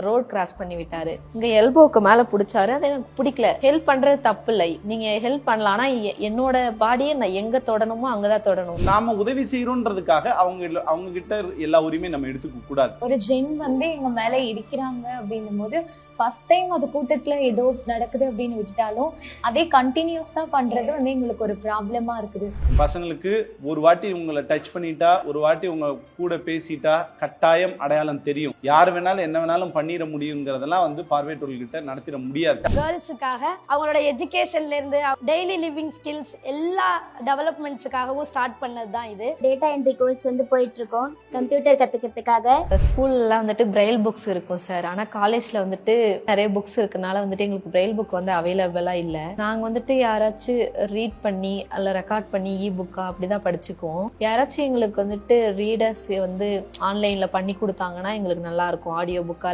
Road cross பண்ணி விட்டாரு. இங்க எல்போக்கு மேல புடிச்சாரு. அது எனக்கு பிடிக்கல. ஹெல்ப் பண்றது தப்பு இல்லை, நீங்க ஹெல்ப் பண்ணலாம். ஆனா என்னோட பாடியை நான் எங்க தொடணுமோ அங்கதான் தொடணும். நாம உதவி செய்யறோன்றதுக்காக அவங்க கிட்ட எல்லா உரிமையும் நம்ம எடுத்துக்க கூடாது. ஒரு ஜென் எங்க மேல இருக்கிறாங்க அப்படின்னும் போது ஃபர்ஸ்ட் டைம் அது கூட்டத்துல ஏதோ நடக்குது அப்படின்னு விட்டுட்டாலும் அதே கண்டினியூஸா பண்றது எங்களுக்கு ஒரு ப்ராப்ளமா இருக்குது. பசங்களுக்கு ஒரு வாட்டி உங்களை டச் பண்ணிட்டா, ஒரு வாட்டி உங்க கூட பேசிட்டா கட்டாயம் அடையாளம் தெரியும். யார் வேணாலும் என்ன வேணாலும் பண்ணிட முடியுங்கிறதெல்லாம் பார்வையற்றோர்கள் கிட்ட நடத்திட முடியாது. கேர்ள்ஸுக்காக அவங்களோட எஜுகேஷன்ல இருந்து டெய்லி லிவிங் ஸ்கில்ஸ் எல்லா டெவலப்மெண்ட்ஸுக்காகவும் ஸ்டார்ட் பண்ணது தான் இது. டேட்டா என்ட்ரி கோர்ஸ் போயிட்டு இருக்கோம் கம்ப்யூட்டர் கத்துக்கிறதுக்காக. ஸ்கூல்ல பிரெயில் புக்ஸ் இருக்கும் சார். ஆனா காலேஜ்ல நிறைய புக்ஸ் இருக்கனால எங்களுக்கு பிரெயில் புக் அவைலபிளா இல்ல. நாங்க யாராச்சும் ரீட் பண்ணி அல்ல ரெக்கார்ட் பண்ணி இ புக்கா அப்படிதான் படிச்சுக்குவோம். யாராச்சும் எங்களுக்கு ரீடர்ஸ் ஆன்லைன்ல பண்ணி கொடுத்தாங்கன்னா எங்களுக்கு நல்லா இருக்கும். ஆடியோ புக்கா